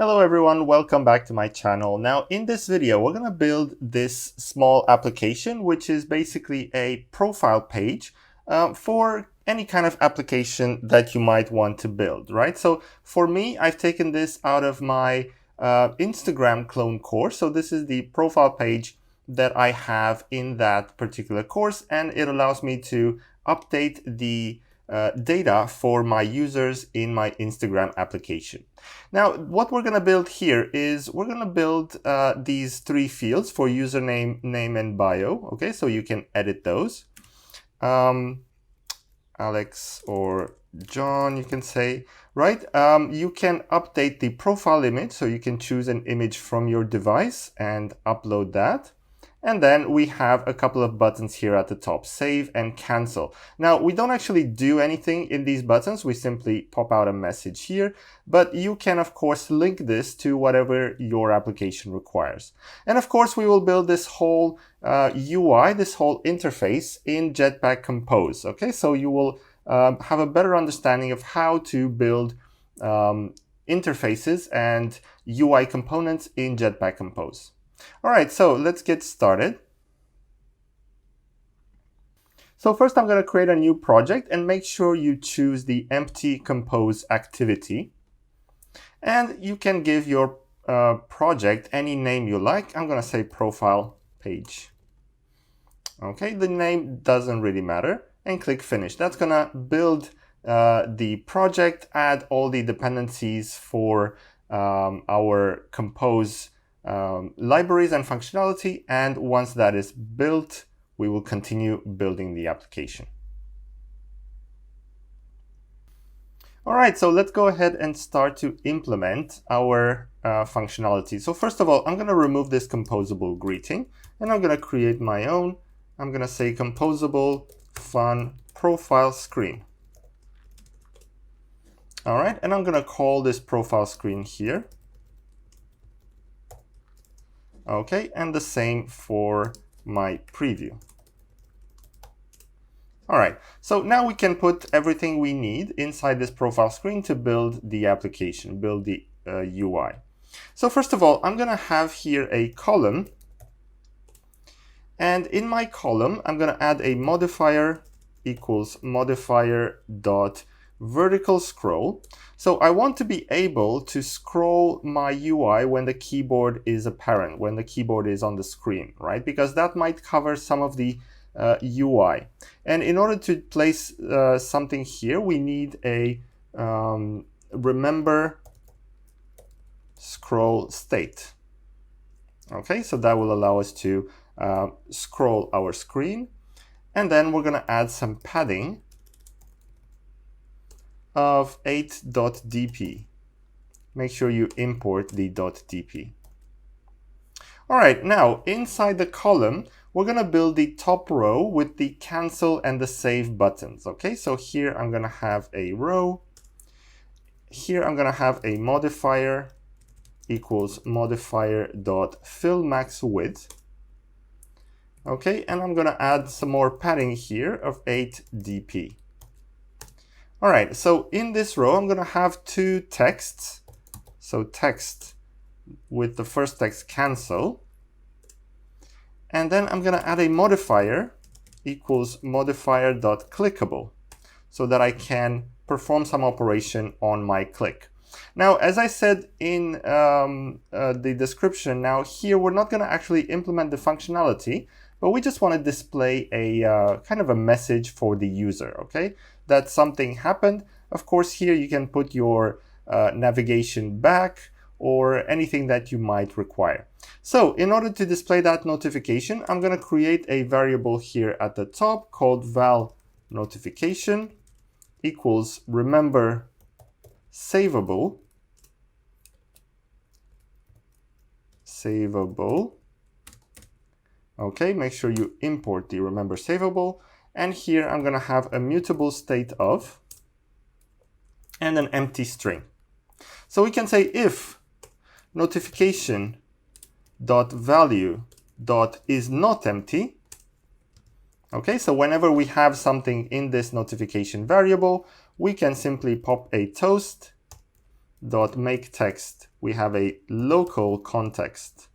Hello everyone, welcome back to my channel. Now in this video, we're going to build this small application, which is basically a profile page for any kind of application that you might want to build, right? So for me, I've taken this out of my Instagram clone course. So this is the profile page that I have in that particular course, and it allows me to update the data for my users in my Instagram application. Now, what we're going to build here is we're going to build these three fields for username, name, and bio. Okay, so you can edit those. Alex or John, you can say, right? You can update the profile image, so you can choose an image from your device and upload that. And then we have a couple of buttons here at the top, save and cancel. Now, we don't actually do anything in these buttons. We simply pop out a message here, but you can, of course, link this to whatever your application requires. And of course, we will build this whole UI, this whole interface in Jetpack Compose. Okay, so you will have a better understanding of how to build interfaces and UI components in Jetpack Compose. All right, so let's get started. So first I'm going to create a new project and make sure you choose the empty compose activity. And you can give your project any name you like. I'm going to say profile page. Okay, the name doesn't really matter, and click finish. That's going to build the project, add all the dependencies for our compose libraries and functionality, and once that is built, we will continue building the application. All right, so let's go ahead and start to implement our functionality. So first of all, I'm going to remove this composable greeting, and I'm going to create my own. I'm going to say composable fun profile screen. All right, and I'm going to call this profile screen here. Okay, and the same for my preview. All right, so now we can put everything we need inside this profile screen to build the application, build the UI. So first of all, I'm going to have here a column. And in my column, I'm going to add a modifier equals modifier dot vertical scroll. So I want to be able to scroll my UI when the keyboard is apparent, when the keyboard is on the screen, right? Because that might cover some of the UI. And in order to place something here, we need a remember scroll state. Okay, so that will allow us to scroll our screen. And then we're going to add some padding of 8.dp. Make sure you import the .dp. All right, now inside the column, we're going to build the top row with the cancel and the save buttons. Okay, so here I'm going to have a row. Here I'm going to have a modifier equals modifier dot fill max width. Okay, and I'm going to add some more padding here of 8.dp. All right, so in this row, I'm going to have two texts. So text with the first text cancel. And then I'm going to add a modifier equals modifier.clickable so that I can perform some operation on my click. Now, as I said in the description, now here we're not going to actually implement the functionality, but we just want to display a kind of a message for the user, okay? That something happened. Of course, here you can put your navigation back or anything that you might require. So in order to display that notification, I'm going to create a variable here at the top called val notification equals remember savable. Okay, make sure you import the remember savable. And here I'm going to have a mutable state of and an empty string. So we can say if notification dot value dot is not empty. Okay, so whenever we have something in this notification variable, we can simply pop a toast dot make text, we have a local context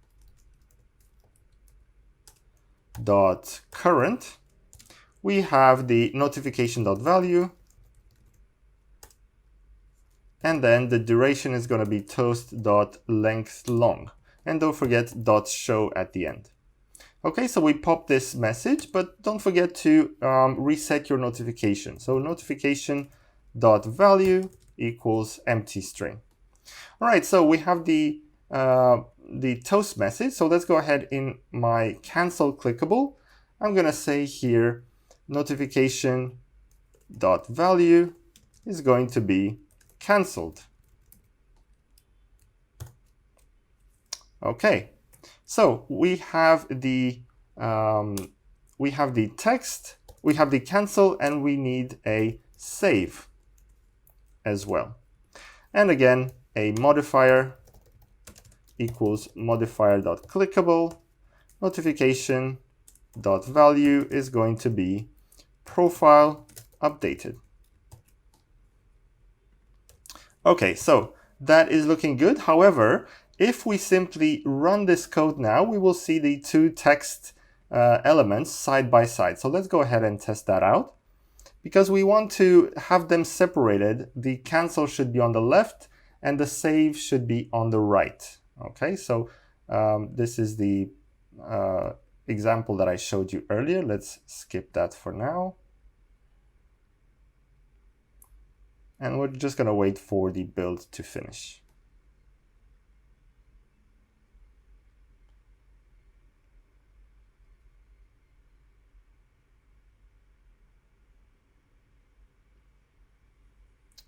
dot current. We have the notification dot value, and then the duration is going to be toast dot length long, and don't forget dot show at the end. Okay, so we pop this message, but don't forget to reset your notification. So notification dot value equals empty string. All right, so we have the toast message. So let's go ahead in my cancel clickable. I'm going to say here notification dot value is going to be canceled. Okay, so we have the text, we have the cancel, and we need a save as well. And again, a modifier equals modifier.clickable. Notification dot value is going to be profile updated. Okay, so that is looking good. However, if we simply run this code now, we will see the two text elements side by side. So let's go ahead and test that out. Because we want to have them separated, the cancel should be on the left and the save should be on the right. Okay, so this is the example that I showed you earlier. Let's skip that for now. And we're just going to wait for the build to finish.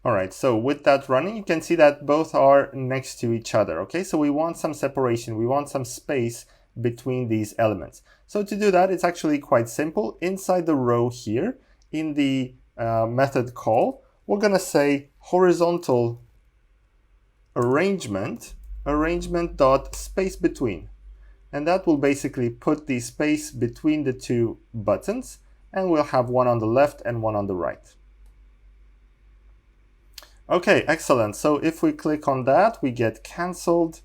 All right, so with that running, you can see that both are next to each other. Okay, so we want some separation, we want some space between these elements. So to do that, it's actually quite simple. Inside the row here, in the method call, we're going to say horizontal arrangement dot space between. And that will basically put the space between the two buttons, and we'll have one on the left and one on the right. Okay, excellent. So if we click on that, we get canceled.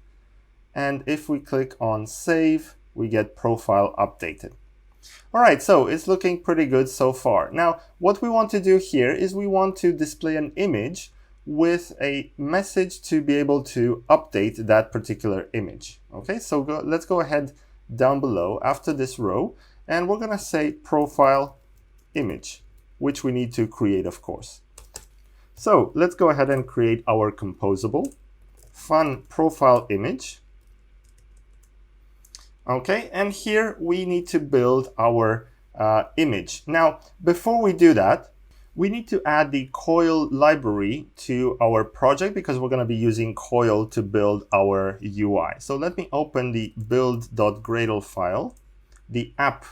And if we click on save, we get profile updated. All right, so it's looking pretty good so far. Now, what we want to do here is we want to display an image with a message to be able to update that particular image. Okay, so let's go ahead down below after this row, and we're gonna say profile image, which we need to create, of course. So let's go ahead and create our composable fun profile image. Okay, and here we need to build our image. Now, before we do that, we need to add the coil library to our project because we're going to be using coil to build our UI. So let me open the build.gradle file, the app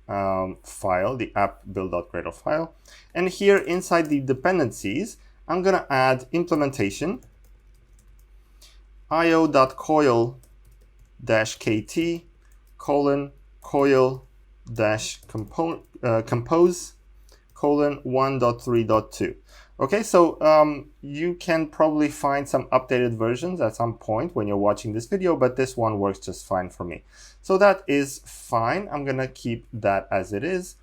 file, the app build.gradle file. And here inside the dependencies, I'm going to add implementation io.coil-kt coil-compose 1.3.2. Okay, so you can probably find some updated versions at some point when you're watching this video, but this one works just fine for me. So that is fine. I'm gonna keep that as it is.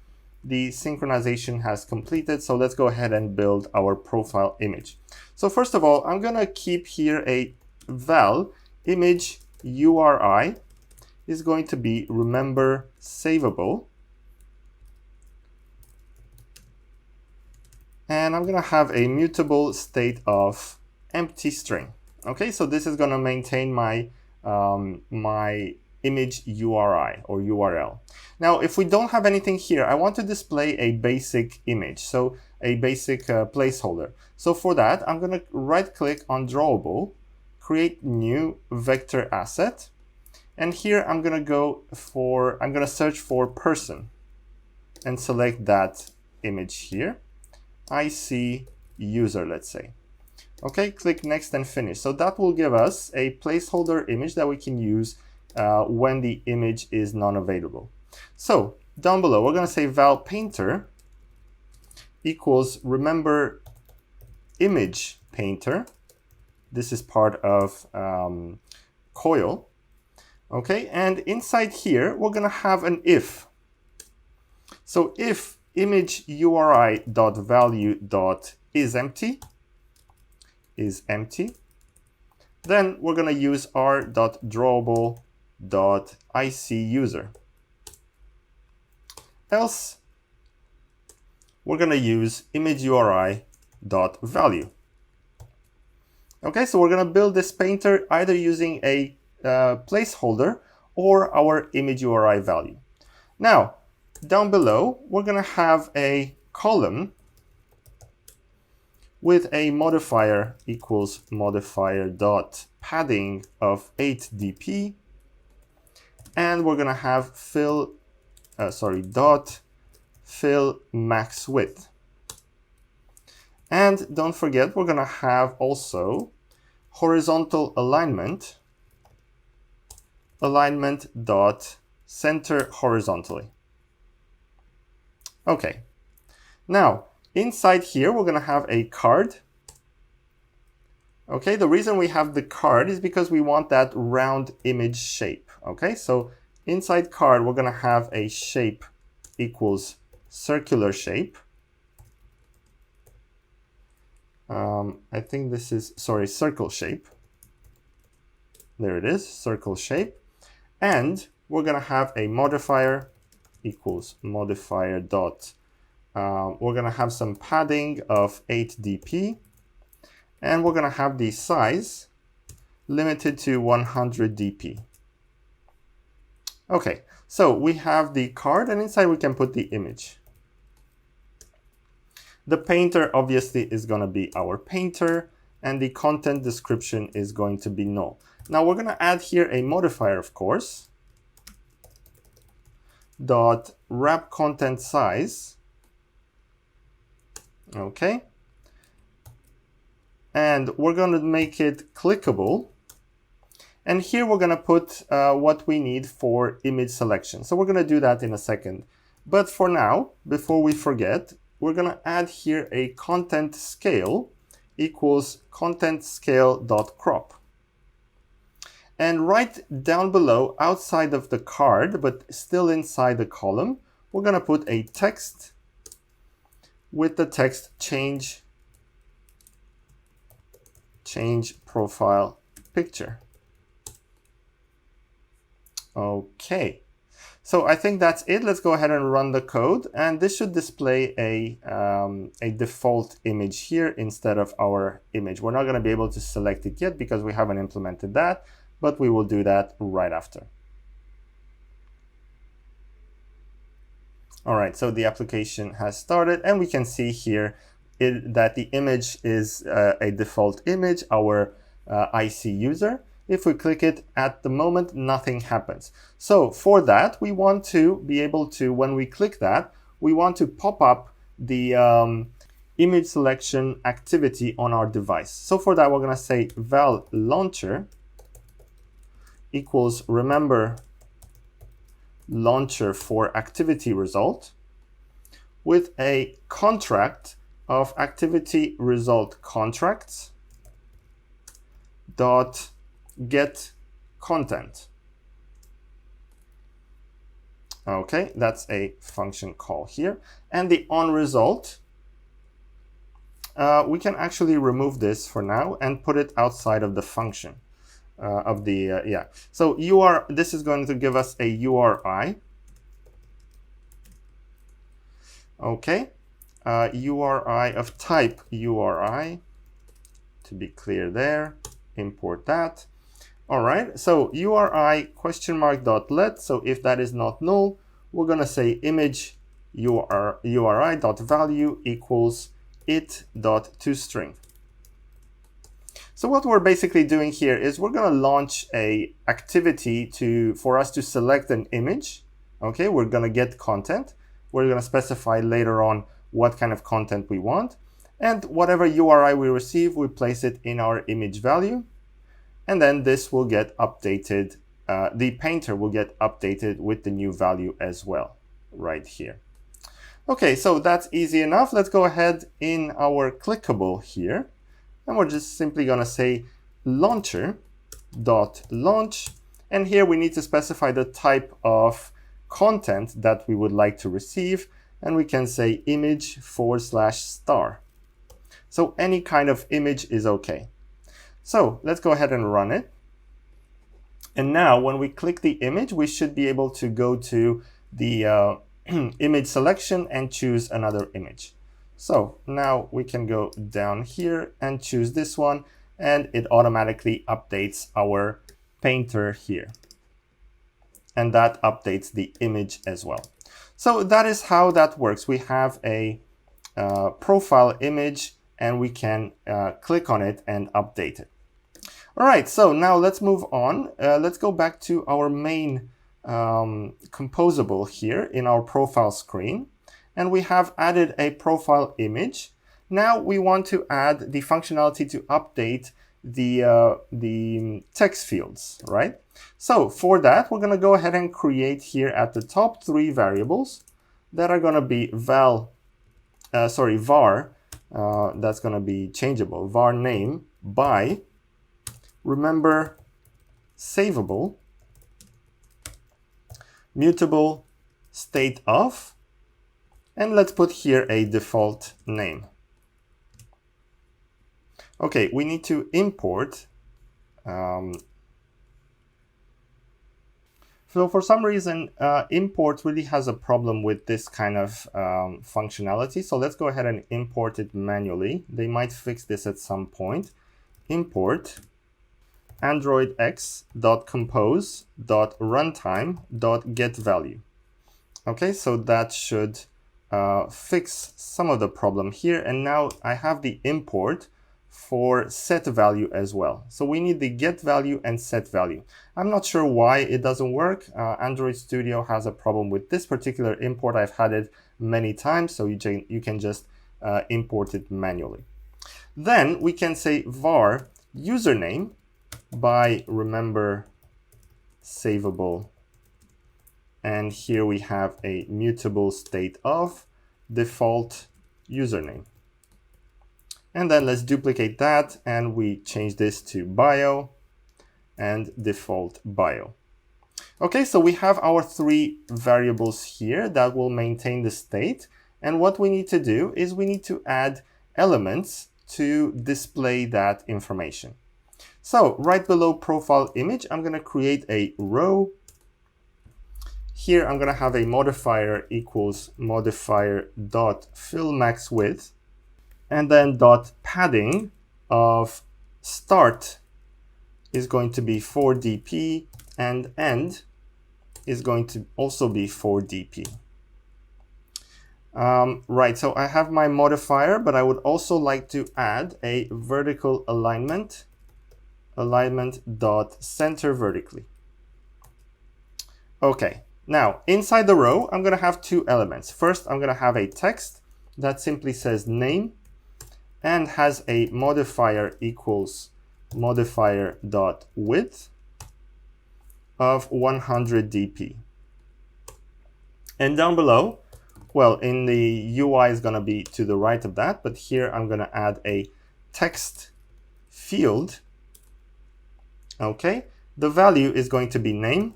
The synchronization has completed, so let's go ahead and build our profile image. So first of all, I'm gonna keep here a val image URI is going to be remember savable. And I'm gonna have a mutable state of empty string. Okay, so this is gonna maintain my my image URI or URL. Now, if we don't have anything here, I want to display a basic image, so a basic placeholder. So for that, I'm gonna right-click on drawable, create new vector asset, and here I'm gonna search for person and select that image here. I see user, let's say. Okay, click next and finish. So that will give us a placeholder image that we can use when the image is non-available. So down below, we're gonna say val painter equals remember image painter. This is part of coil. Okay, and inside here, we're going to have an if. So if image URI.value.isEmpty is empty, then we're going to use r.drawable.ICUser. Else, we're going to use image URI.value. Okay, so we're going to build this painter either using a placeholder or our image URI value. Now, down below, we're going to have a column with a modifier equals modifier dot padding of 8 dp, and we're going to have dot fill max width. And don't forget, we're going to have also horizontal alignment dot center horizontally. Okay, now inside here we're going to have a card. Okay, the reason we have the card is because we want that round image shape. Okay, so inside card we're going to have a shape equals circular shape. I think this is, circle shape. There it is, circle shape. And we're going to have a modifier equals modifier dot. We're going to have some padding of 8 dp. And we're going to have the size limited to 100 dp. Okay, so we have the card, and inside we can put the image. The painter obviously is going to be our painter, and the content description is going to be null. Now we're going to add here a modifier, of course, dot wrap content size. Okay. And we're going to make it clickable. And here we're going to put what we need for image selection. So we're going to do that in a second. But for now, before we forget, we're going to add here a content scale equals content scale.crop. And right down below, outside of the card, but still inside the column, we're going to put a text with the text change profile picture. Okay, so I think that's it. Let's go ahead and run the code, and this should display a default image here instead of our image. We're not going to be able to select it yet because we haven't implemented that, but we will do that right after. All right, so the application has started, and we can see here that the image is a default image, our IC user. If we click it at the moment, nothing happens. So for that, we want to be able to, when we click that, we want to pop up the image selection activity on our device. So for that, we're going to say val launcher equals remember launcher for activity result with a contract of activity result contracts dot get content. Okay, that's a function call here. And the on result, we can actually remove this for now and put it outside of the function of the, yeah. So this is going to give us a URI. Okay, URI of type URI, to be clear there, import that. All right, so URI question mark dot let. So if that is not null, we're going to say image URI dot value equals it dot toString. So what we're basically doing here is we're going to launch a activity for us to select an image. Okay, we're going to get content. We're going to specify later on what kind of content we want. And whatever URI we receive, we place it in our image value. And then this will get updated. The painter will get updated with the new value as well, right here. Okay, so that's easy enough. Let's go ahead in our clickable here. And we're just simply going to say launcher.launch, and here we need to specify the type of content that we would like to receive, and we can say image/star. So any kind of image is okay. So let's go ahead and run it. And now when we click the image, we should be able to go to the image selection and choose another image. So now we can go down here and choose this one, and it automatically updates our painter here. And that updates the image as well. So that is how that works. We have a profile image, and we can click on it and update it. All right, so now let's move on. Let's go back to our main composable here in our profile screen. And we have added a profile image. Now we want to add the functionality to update the text fields, right? So for that, we're going to go ahead and create here at the top 3 variables that are going to be var, that's going to be changeable, var name by, remember, savable, mutable, state of, and let's put here a default name. Okay, we need to import. So for some reason, import really has a problem with this kind of functionality. So let's go ahead and import it manually. They might fix this at some point. Import androidx.compose.runtime.getValue. Okay, so that should fix some of the problem here. And now I have the import for set value as well. So we need the get value and set value. I'm not sure why it doesn't work. Android Studio has a problem with this particular import. I've had it many times, so you can just import it manually. Then we can say var username by remember savable, and here we have a mutable state of default username. And then let's duplicate that, and we change this to bio and default bio. Okay, so we have our 3 variables here that will maintain the state. And what we need to do is we need to add elements to display that information. So right below profile image, I'm going to create a row. Here I'm going to have a modifier equals modifier.fillMaxWidth, and then dot padding of start is going to be 4 dp, and end is going to also be 4 dp. Right, so I have my modifier, but I would also like to add a vertical alignment dot center vertically. Okay, now inside the row, I'm going to have 2 elements. First, I'm going to have a text that simply says name and has a modifier equals modifier.width of 100 dp. And down below, well, in the UI is going to be to the right of that, but here I'm going to add a text field. Okay, the value is going to be name.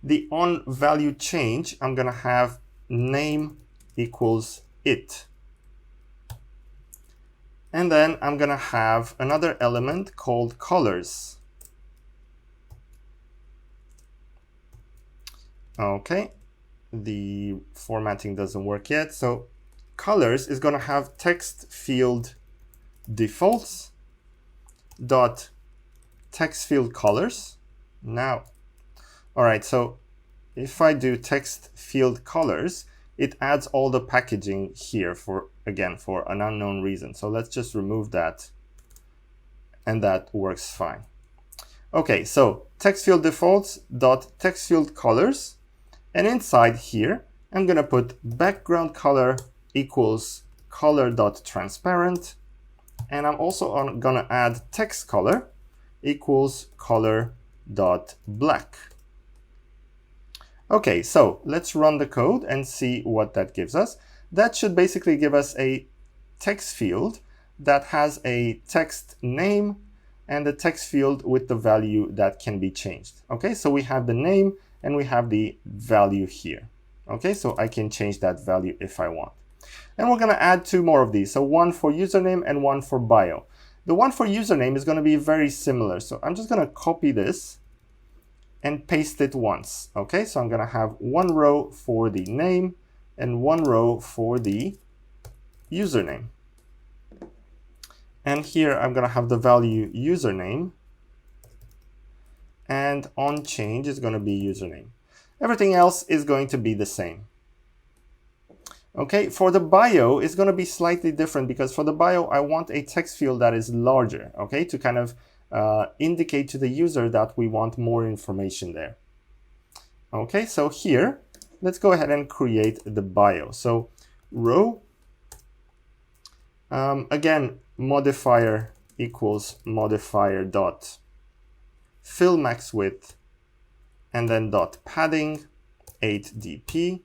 The on value change, I'm going to have name equals it. And then I'm going to have another element called colors. Okay, the formatting doesn't work yet. So colors is going to have text field defaults dot text field colors. Now, all right, so if I do text field colors, it adds all the packaging here for an unknown reason. So let's just remove that, and that works fine. Okay, so text field defaults dot text field colors, and inside here I'm gonna put background color equals color dot transparent, and I'm also gonna add text color equals color dot black. Okay, so let's run the code and see what that gives us. That should basically give us a text field that has a text name and the text field with the value that can be changed. Okay, so we have the name and we have the value here. Okay, so I can change that value if I want. And we're going to add 2 more of these. So one for username and one for bio. The one for username is going to be very similar. So I'm just going to copy this and paste it once. Okay, so I'm going to have 1 row for the name and 1 row for the username. And here I'm going to have the value username, and on change is going to be username. Everything else is going to be the same. Okay, for the bio, it's going to be slightly different because for the bio, I want a text field that is larger, okay, to kind of indicate to the user that we want more information there. Okay, so here, let's go ahead and create the bio. So row, again, modifier equals modifier dot fill max width, and then dot padding 8 dp,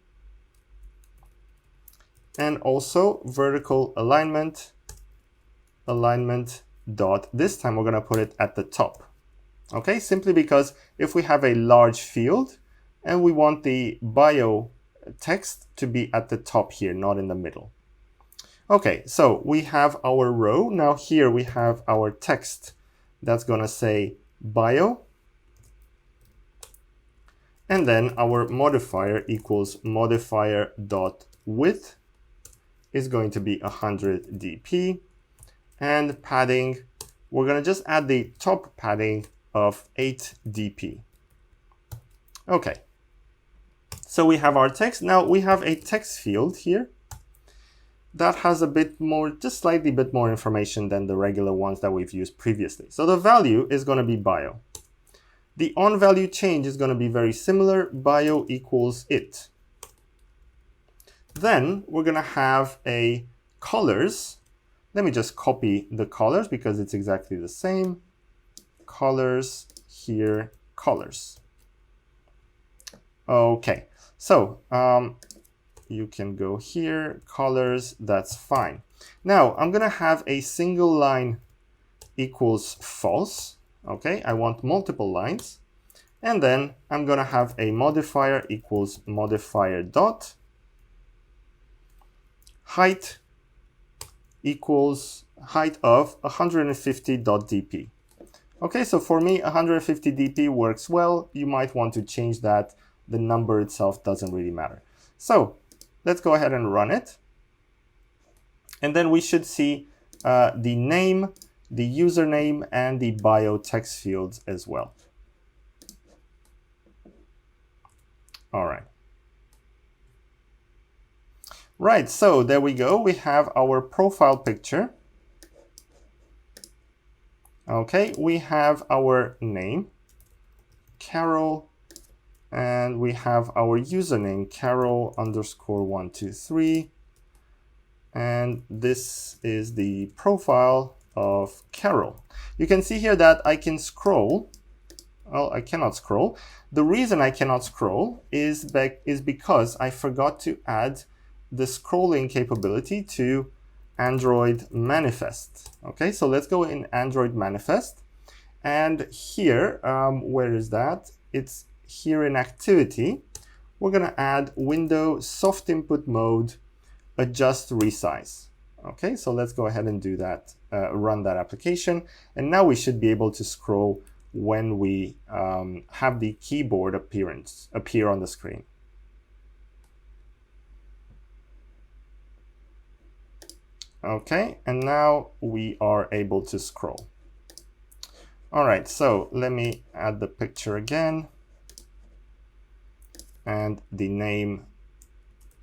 and also vertical alignment dot, this time we're going to put it at the top. Okay, simply because if we have a large field and we want the bio text to be at the top here, not in the middle. Okay, so we have our row. Now here we have our text that's going to say bio. And then our modifier equals modifier dot width is going to be 100 dp. And padding, we're going to just add the top padding of 8 dp. Okay, so we have our text. Now we have a text field here that has a bit more, just slightly bit more information than the regular ones that we've used previously. So the value is going to be bio. The on value change is going to be very similar, bio equals it. Then we're going to have a colors. Let me just copy the colors because it's exactly the same. Colors here, colors. Okay, so you can go here, colors, that's fine. Now I'm going to have a single line equals false. Okay, I want multiple lines. And then I'm going to have a modifier equals modifier dot height equals height of 150.dp. Okay, so for me, 150 dp works well. You might want to change that. The number itself doesn't really matter. So let's go ahead and run it. And then we should see the name, the username, and the bio text fields as well. All right. Right, so there we go. We have our profile picture. Okay, we have our name, Carol, and we have our username, Carol_123. And this is the profile of Carol. You can see here that I can scroll. Well, I cannot scroll. The reason I cannot scroll is because I forgot to add the scrolling capability to Android Manifest. Okay, so let's go in Android Manifest. And here, where is that? It's here in Activity. We're going to add Window Soft Input Mode, Adjust Resize. Okay, so let's go ahead and do that, run that application. And now we should be able to scroll when we have the keyboard appear on the screen. Okay, and now we are able to scroll. All right, so let me add the picture again and the name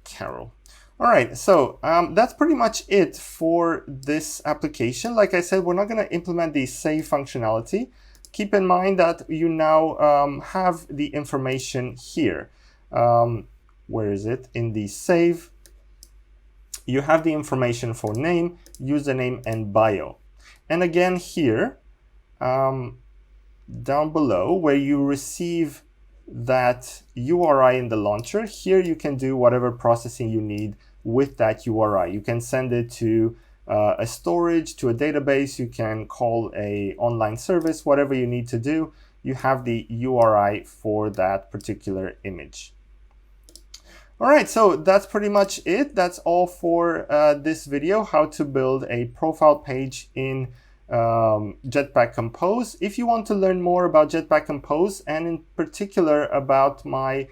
Carol. All right, so that's pretty much it for this application. Like I said, we're not going to implement the save functionality. Keep in mind that you now have the information here. Where is it? In the save, you have the information for name, username, and bio. And again here, down below where you receive that URI in the launcher, here you can do whatever processing you need with that URI. You can send it to a storage, to a database. You can call a online service, whatever you need to do. You have the URI for that particular image. All right, so that's pretty much it. That's all for this video, how to build a profile page in Jetpack Compose. If you want to learn more about Jetpack Compose, and in particular about my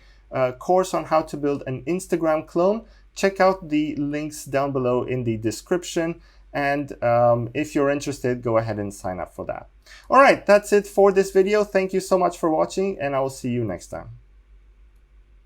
course on how to build an Instagram clone, check out the links down below in the description. And if you're interested, go ahead and sign up for that. All right, that's it for this video. Thank you so much for watching, and I will see you next time.